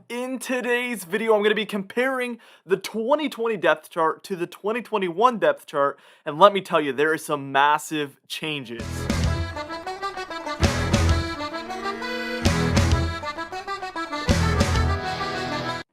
In today's video, I'm going to be comparing the 2020 depth chart to the 2021 depth chart, and let me tell you, there are some massive changes.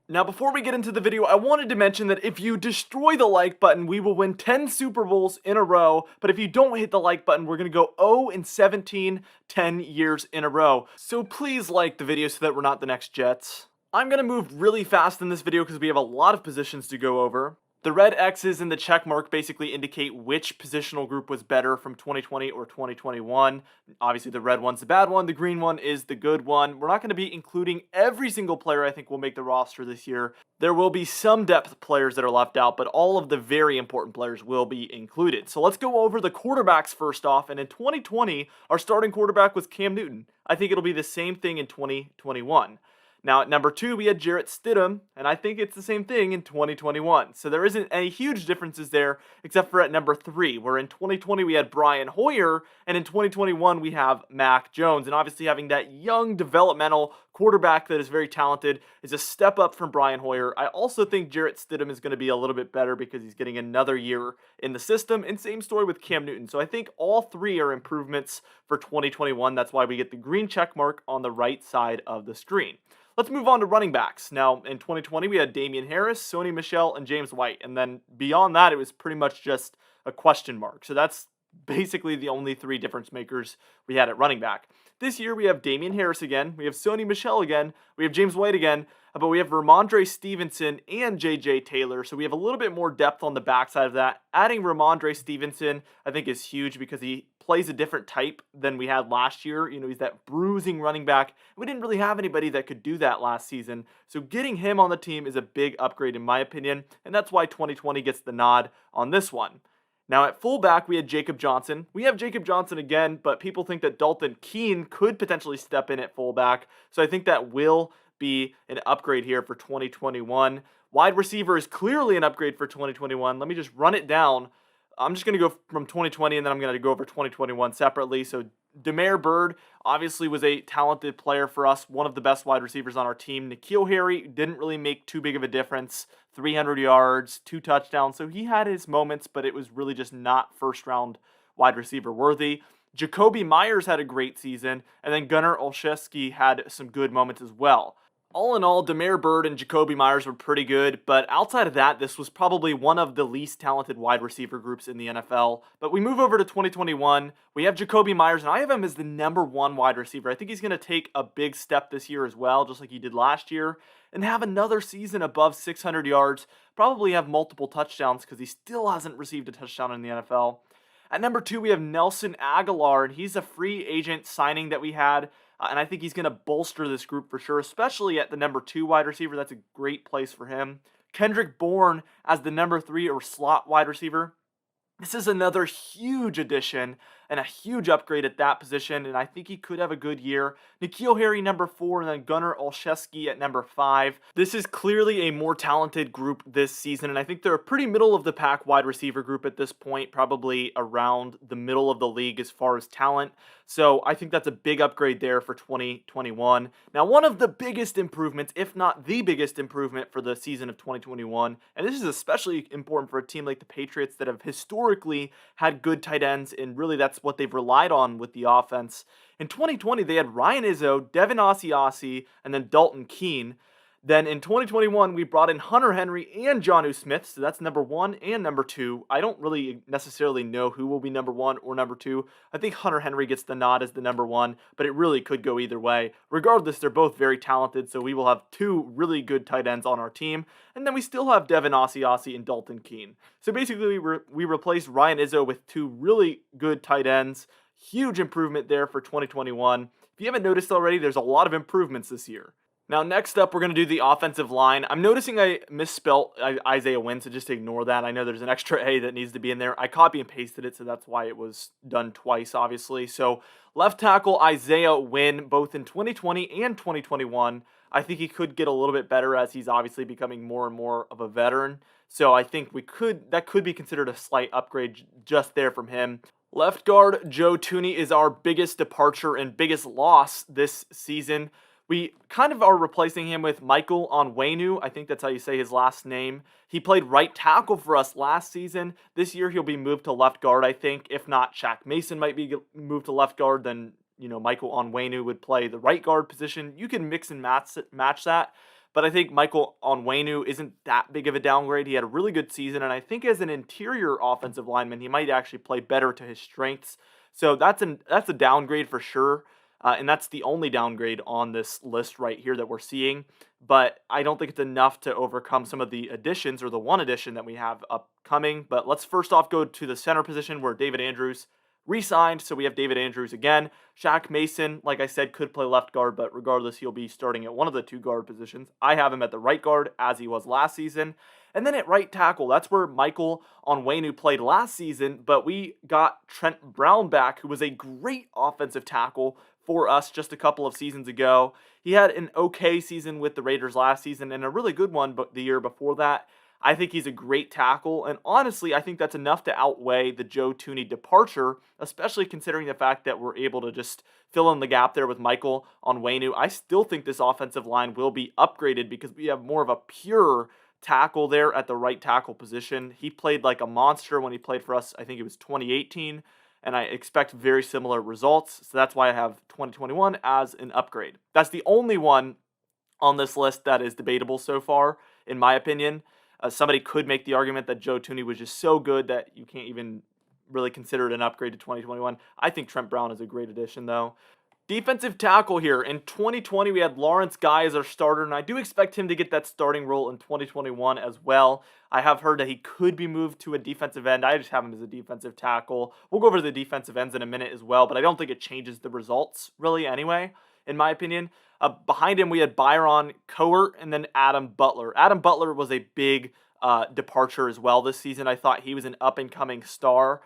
Now, before we get into the video, I wanted to mention that if you destroy the like button, we will win 10 Super Bowls in a row. But if you don't hit the like button, we're going to go 0-17, 10 years in a row. So please like the video so that we're not the next Jets. I'm going to move really fast in this video because we have a lot of positions to go over. The red X's and the check mark basically indicate which positional group was better from 2020 or 2021. Obviously, the red one's the bad one. The green one is the good one. We're not going to be including every single player I think will make the roster this year. There will be some depth players that are left out, but all of the very important players will be included. So let's go over the quarterbacks first off. And in 2020, our starting quarterback was Cam Newton. I think it'll be the same thing in 2021. Now, at number 2, we had Jarrett Stidham, and I think it's the same thing in 2021. So there isn't any huge differences there, except for at number 3, where in 2020 we had Brian Hoyer, and in 2021 we have Mac Jones. And obviously having that young developmental quarterback that is very talented is a step up from Brian Hoyer. I also think Jarrett Stidham is going to be a little bit better because he's getting another year in the system, and same story with Cam Newton. So I think all three are improvements for 2021. That's why we get the green check mark on the right side of the screen. Let's move on to running backs. Now, in 2020, we had Damian Harris, Sony Michel, and James White. And then beyond that, it was pretty much just a question mark. So that's basically the only three difference makers we had at running back. This year, we have Damian Harris again, we have Sony Michel again, we have James White again, but we have Ramondre Stevenson and J.J. Taylor, so we have a little bit more depth on the backside of that. Adding Ramondre Stevenson, I think, is huge because he plays a different type than we had last year. You know, he's that bruising running back. We didn't really have anybody that could do that last season, so getting him on the team is a big upgrade in my opinion, and that's why 2020 gets the nod on this one. Now at fullback, we had Jacob Johnson. We have Jacob Johnson again, but people think that Dalton Keene could potentially step in at fullback, so I think that will be an upgrade here for 2021. Wide receiver is clearly an upgrade for 2021. Let me just run it down. I'm just going to go from 2020 and then I'm going to go over 2021 separately. So Demare Byrd obviously was a talented player for us, one of the best wide receivers on our team. N'Keal Harry didn't really make too big of a difference. 300 yards, 2 touchdowns. So he had his moments, but it was really just not first round wide receiver worthy. Jacoby Myers had a great season, and then Gunnar Olszewski had some good moments as well. All in all, Demare Byrd and Jacoby Myers were pretty good, but outside of that, this was probably one of the least talented wide receiver groups in the NFL. But we move over to 2021. We have Jacoby Myers, and I have him as the number 1 wide receiver. I think he's going to take a big step this year as well, just like he did last year, and have another season above 600 yards, probably have multiple touchdowns because he still hasn't received a touchdown in the NFL. At number 2, we have Nelson Aguilar, and he's a free agent signing that we had. And I think he's going to bolster this group for sure, especially at the number 2 wide receiver. That's a great place for him. Kendrick Bourne as the number 3 or slot wide receiver. This is another huge addition and a huge upgrade at that position, and I think he could have a good year. N'Keal Harry, number 4, and then Gunnar Olszewski at number 5. This is clearly a more talented group this season, and I think they're a pretty middle-of-the-pack wide receiver group at this point, probably around the middle of the league as far as talent. So I think that's a big upgrade there for 2021. Now, one of the biggest improvements, if not the biggest improvement for the season of 2021, and this is especially important for a team like the Patriots that have historically had good tight ends, and really that's what they've relied on with the offense. In 2020, they had Ryan Izzo, Devin Asiasi, and then Dalton Keene. Then in 2021, we brought in Hunter Henry and Jonnu Smith, so that's number 1 and number 2. I don't really necessarily know who will be number 1 or number 2. I think Hunter Henry gets the nod as the number 1, but it really could go either way. Regardless, they're both very talented, so we will have 2 really good tight ends on our team. And then we still have Devin Asiasi and Dalton Keene. So basically, we replaced Ryan Izzo with 2 really good tight ends. Huge improvement there for 2021. If you haven't noticed already, there's a lot of improvements this year. Now, next up, we're going to do the offensive line. I'm noticing I misspelled Isaiah Wynn, so just ignore that. I know there's an extra A that needs to be in there. I copy and pasted it, so that's why it was done twice, obviously. So, left tackle Isaiah Wynn, both in 2020 and 2021. I think he could get a little bit better as he's obviously becoming more and more of a veteran. So, I think that could be considered a slight upgrade just there from him. Left guard Joe Thuney is our biggest departure and biggest loss this season. We kind of are replacing him with Michael Onwenu. I think that's how you say his last name. He played right tackle for us last season. This year he'll be moved to left guard, I think. If not, Shaq Mason might be moved to left guard. Then, Michael Onwenu would play the right guard position. You can mix and match that. But I think Michael Onwenu isn't that big of a downgrade. He had a really good season. And I think as an interior offensive lineman, he might actually play better to his strengths. So that's a downgrade for sure. And that's the only downgrade on this list right here that we're seeing. But I don't think it's enough to overcome some of the additions or the one addition that we have upcoming. But let's first off go to the center position where David Andrews re-signed. So we have David Andrews again. Shaq Mason, like I said, could play left guard, but regardless, he'll be starting at one of the two guard positions. I have him at the right guard as he was last season. And then at right tackle, that's where Michael Onwenu played last season, but we got Trent Brown back, who was a great offensive tackle for us just a couple of seasons ago. He had an okay season with the Raiders last season and a really good one but the year before that. I think he's a great tackle, and honestly, I think that's enough to outweigh the Joe Thuney departure, especially considering the fact that we're able to just fill in the gap there with Michael Onwenu. I still think this offensive line will be upgraded because we have more of a pure tackle there at the right tackle position. He played like a monster when he played for us. I think it was 2018, and I expect very similar results. So that's why I have 2021 as an upgrade. That's the only one on this list that is debatable so far, in my opinion. Somebody could make the argument that Joe Thuney was just so good that you can't even really consider it an upgrade to 2021. I think Trent Brown is a great addition, though. Defensive tackle here. In 2020, we had Lawrence Guy as our starter, and I do expect him to get that starting role in 2021 as well. I have heard that he could be moved to a defensive end. I just have him as a defensive tackle. We'll go over the defensive ends in a minute as well, but I don't think it changes the results really anyway, in my opinion. Behind him, we had Byron Cowart and then Adam Butler. Adam Butler was a big departure as well this season. I thought he was an up-and-coming star.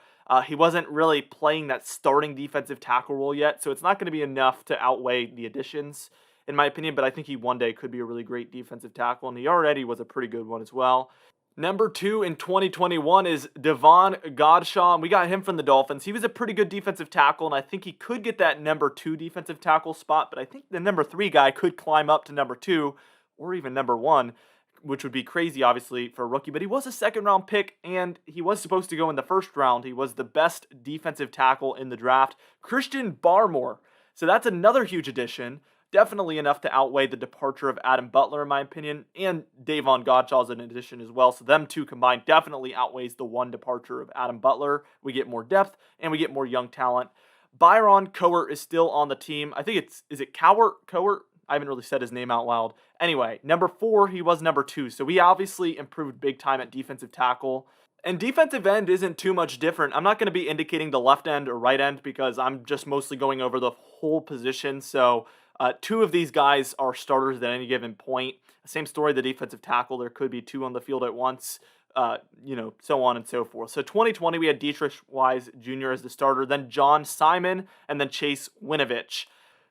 He wasn't really playing that starting defensive tackle role yet, so it's not going to be enough to outweigh the additions, in my opinion, but I think he one day could be a really great defensive tackle, and he already was a pretty good one as well. Number 2 in 2021 is Devon Godshaw, and we got him from the Dolphins. He was a pretty good defensive tackle, and I think he could get that number 2 defensive tackle spot, but I think the number 3 guy could climb up to number 2 or even number 1, which would be crazy, obviously, for a rookie. But he was a second-round pick, and he was supposed to go in the first round. He was the best defensive tackle in the draft. Christian Barmore. So that's another huge addition. Definitely enough to outweigh the departure of Adam Butler, in my opinion, and Davon Godshaw is an addition as well. So them two combined definitely outweighs the one departure of Adam Butler. We get more depth, and we get more young talent. Byron Cowart is still on the team. I think is it Cowart? Cowart? I haven't really said his name out loud. Anyway, number 4, he was number 2. So we obviously improved big time at defensive tackle. And defensive end isn't too much different. I'm not going to be indicating the left end or right end because I'm just mostly going over the whole position. So 2 of these guys are starters at any given point. Same story, the defensive tackle. There could be 2 on the field at once, so on and so forth. So 2020, we had Dietrich Wise Jr. as the starter, then John Simon, and then Chase Winovich.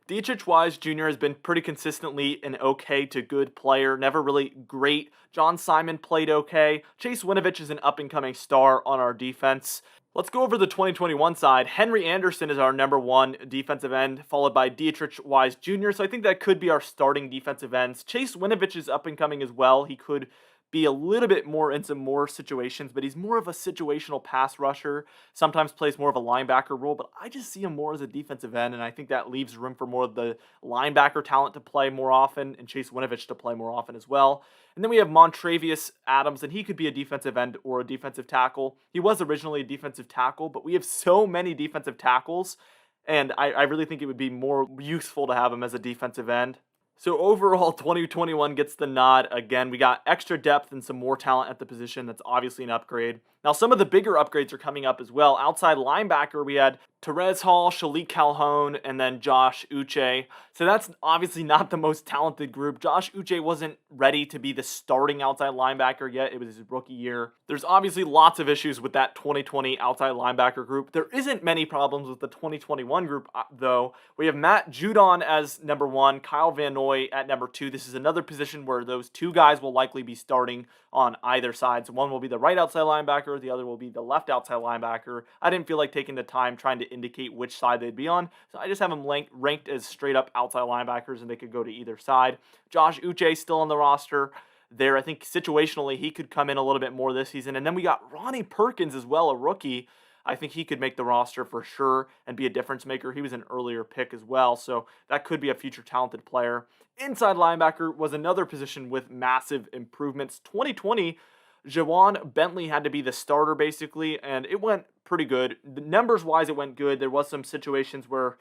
Dietrich Wise Jr. has been pretty consistently an okay to good player, never really great. John Simon played okay. Chase Winovich is an up-and-coming star on our defense. Let's go over the 2021 side. Henry Anderson is our number 1 defensive end, followed by Dietrich Wise Jr., so I think that could be our starting defensive ends. Chase Winovich is up-and-coming as well. He could be a little bit more in some more situations, but he's more of a situational pass rusher, sometimes plays more of a linebacker role, but I just see him more as a defensive end, and I think that leaves room for more of the linebacker talent to play more often, and Chase Winovich to play more often as well. And then we have Montravius Adams, and he could be a defensive end or a defensive tackle. He was originally a defensive tackle, but we have so many defensive tackles, and I really think it would be more useful to have him as a defensive end. So overall, 2021 gets the nod. Again, we got extra depth and some more talent at the position. That's obviously an upgrade. Now, some of the bigger upgrades are coming up as well. Outside linebacker, we had Terez Hall, Shalik Calhoun, and then Josh Uche. So that's obviously not the most talented group. Josh Uche wasn't ready to be the starting outside linebacker yet. It was his rookie year. There's obviously lots of issues with that 2020 outside linebacker group. There isn't many problems with the 2021 group, though. We have Matt Judon as number 1, Kyle Van Noy at number 2. This is another position where those 2 guys will likely be starting on either side. So one will be the right outside linebacker, linebacker. The other will be the left outside linebacker. I didn't feel like taking the time trying to indicate which side they'd be on, so I just have them ranked as straight up outside linebackers, and they could go to either side. Josh Uche still on the roster there. I think situationally he could come in a little bit more this season. And then we got Ronnie Perkins as well, a rookie. I think he could make the roster for sure and be a difference maker. He was an earlier pick as well, so that could be a future talented player. Inside linebacker was another position with massive improvements. 2020, Jawan Bentley had to be the starter basically, and it went pretty good. Numbers-wise, it went good. There was some situations where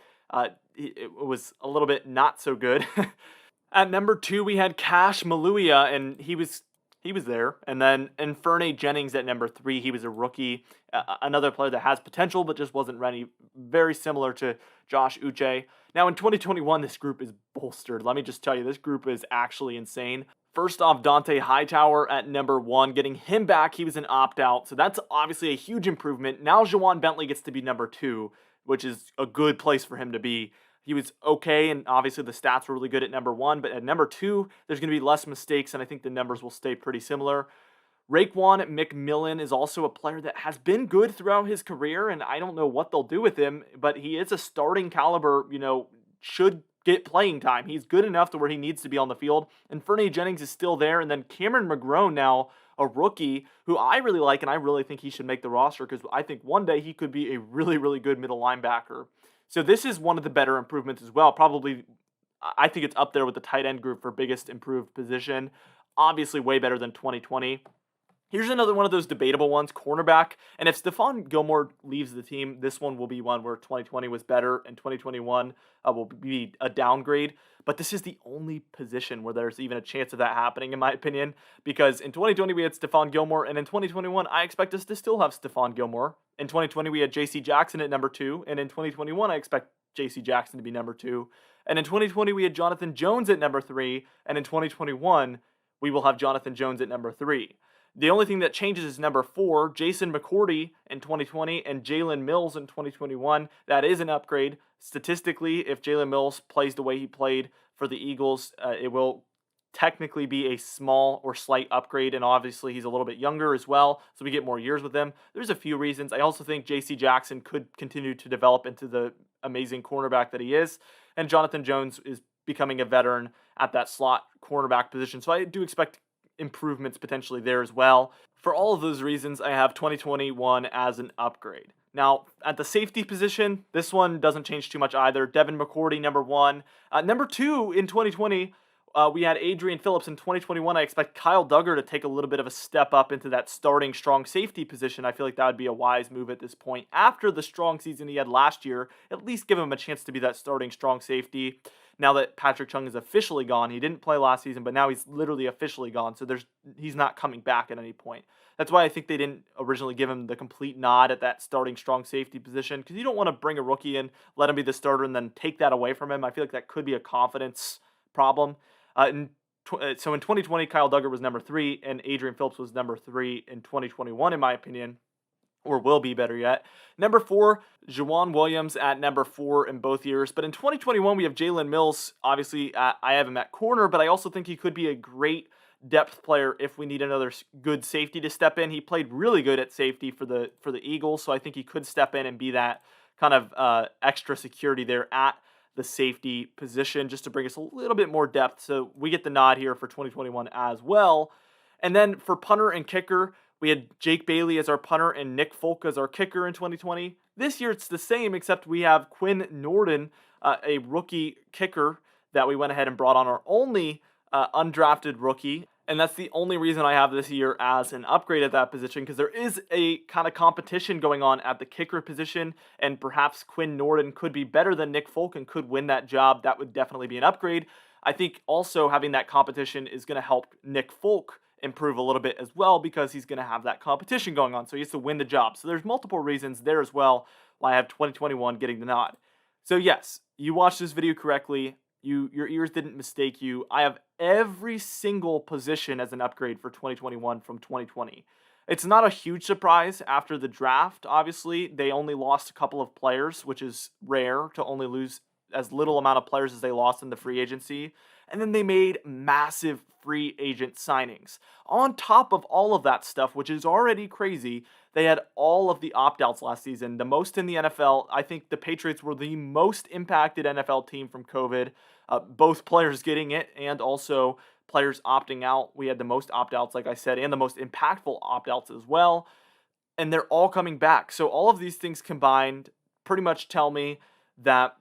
it was a little bit not so good. At number 2, we had Cash Maluia, and he was there. And then Inferne Jennings at number 3. He was a rookie, another player that has potential but just wasn't ready. Very similar to Josh Uche. Now in 2021, this group is bolstered. Let me just tell you, this group is actually insane. First off, Dante Hightower at number 1. Getting him back, he was an opt-out. So that's obviously a huge improvement. Now Jawan Bentley gets to be number 2, which is a good place for him to be. He was okay, and obviously the stats were really good at number 1, but at number 2, there's going to be less mistakes, and I think the numbers will stay pretty similar. Raekwon McMillan is also a player that has been good throughout his career, and I don't know what they'll do with him, but he is a starting caliber, should get playing time. He's good enough to where he needs to be on the field. And Fernie Jennings is still there, and then Cameron McGrone now, a rookie who I really like, and I really think he should make the roster because I think one day he could be a really, really good middle linebacker. So this is one of the better improvements as well. Probably, I think it's up there with the tight end group for biggest improved position. Obviously way better than 2020. Here's another one of those debatable ones, cornerback. And if Stephon Gilmore leaves the team, this one will be one where 2020 was better and 2021 will be a downgrade. But this is the only position where there's even a chance of that happening, in my opinion, because in 2020 we had Stephon Gilmore, and in 2021 I expect us to still have Stephon Gilmore. In 2020 we had J.C. Jackson at number 2, and in 2021 I expect J.C. Jackson to be number 2. And in 2020 we had Jonathan Jones at number 3, and in 2021 we will have Jonathan Jones at number 3. The only thing that changes is number 4, Jason McCourty in 2020 and Jalen Mills in 2021. That is an upgrade. Statistically, if Jalen Mills plays the way he played for the Eagles, it will technically be a small or slight upgrade, and obviously he's a little bit younger as well, so we get more years with him. There's a few reasons. I also think J.C. Jackson could continue to develop into the amazing cornerback that he is, and Jonathan Jones is becoming a veteran at that slot cornerback position, so I do expect improvements potentially there as well. For all of those reasons, I have 2021 as an upgrade. Now, at the safety position, this one doesn't change too much either. Devin McCourty, number 1. Number 2, in 2020, we had Adrian Phillips. In 2021, I expect Kyle Duggar to take a little bit of a step up into that starting strong safety position. I feel like that would be a wise move at this point. After the strong season he had last year, at least give him a chance to be that starting strong safety. Now that Patrick Chung is officially gone, he didn't play last season, but now he's literally officially gone, so he's not coming back at any point. That's why I think they didn't originally give him the complete nod at that starting strong safety position, because you don't want to bring a rookie in, let him be the starter, and then take that away from him. I feel like that could be a confidence problem. So in 2020, Kyle Duggar was number 3, and Adrian Phillips was number 3 in 2021, in my opinion. Or will be, better yet. Number 4, Juwan Williams at number 4 in both years. But in 2021, we have Jalen Mills. Obviously, I have him at corner, but I also think he could be a great depth player if we need another good safety to step in. He played really good at safety for the Eagles, so I think he could step in and be that kind of extra security there at the safety position just to bring us a little bit more depth. So we get the nod here for 2021 as well. And then for punter and kicker, we had Jake Bailey as our punter and Nick Folk as our kicker in 2020. This year it's the same, except we have Quinn Norden, a rookie kicker that we went ahead and brought on, our only undrafted rookie. And that's the only reason I have this year as an upgrade at that position, because there is a kind of competition going on at the kicker position, and perhaps Quinn Norden could be better than Nick Folk and could win that job. That would definitely be an upgrade. I think also having that competition is going to help Nick Folk improve a little bit as well, because he's going to have that competition going on, so he has to win the job. So there's multiple reasons there as well why I have 2021 getting the nod. So yes, you watched this video correctly. Your ears didn't mistake you. I have every single position as an upgrade for 2021 from 2020. It's not a huge surprise after the draft. Obviously, they only lost a couple of players, which is rare to only lose as little amount of players as they lost in the free agency. and then they made massive free agent signings. On top of all of that stuff, which is already crazy, they had all of the opt-outs last season, the most in the NFL. I think the Patriots were the most impacted NFL team from COVID, both players getting it and also players opting out. We had the most opt-outs, like I said, and the most impactful opt-outs as well, and they're all coming back. So all of these things combined pretty much tell me that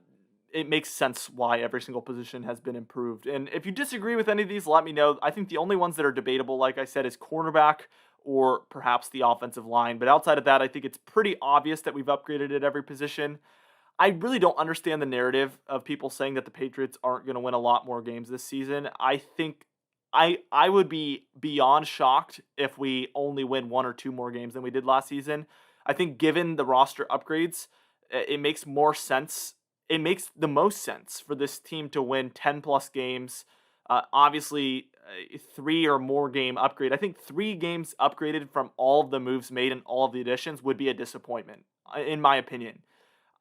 it makes sense why every single position has been improved. And if you disagree with any of these, let me know. I think the only ones that are debatable, like I said, is cornerback or perhaps the offensive line. But outside of that, I think it's pretty obvious that we've upgraded at every position. I really don't understand the narrative of people saying that the Patriots aren't going to win a lot more games this season. I think I would be beyond shocked if we only win one or two more games than we did last season. I think given the roster upgrades, it makes more sense. It makes the most sense for this team to win 10 plus games. Obviously, 3 or more game upgrade. I think 3 games upgraded from all of the moves made and all of the additions would be a disappointment, in my opinion.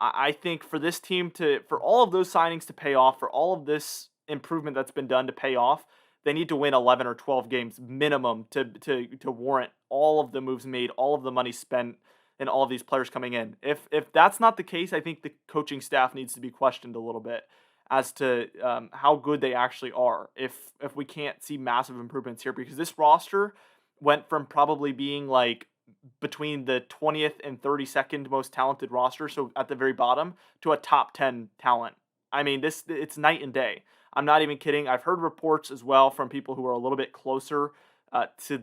I think for this team for all of those signings to pay off, for all of this improvement that's been done to pay off, they need to win 11 or 12 games minimum to warrant all of the moves made, all of the money spent, and all of these players coming in. If that's not the case, I think the coaching staff needs to be questioned a little bit as to how good they actually are. If we can't see massive improvements here, because this roster went from probably being like between the 20th and 32nd most talented roster, so at the very bottom, to a top 10 talent. I mean, it's night and day. I'm not even kidding. I've heard reports as well from people who are a little bit closer to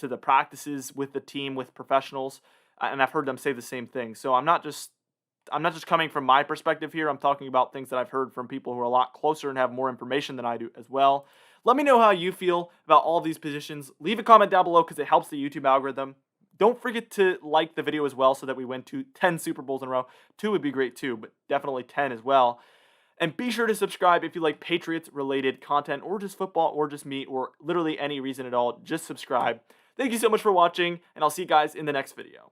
the practices with the team, with professionals, and I've heard them say the same thing. So I'm not just coming from my perspective here. I'm talking about things that I've heard from people who are a lot closer and have more information than I do as well. Let me know how you feel about all of these positions. Leave a comment down below because it helps the YouTube algorithm. Don't forget to like the video as well so that we win 10 Super Bowls in a row. 2 would be great too, but definitely 10 as well. And be sure to subscribe if you like Patriots-related content or just football or just me or literally any reason at all. Just subscribe. Thank you so much for watching, and I'll see you guys in the next video.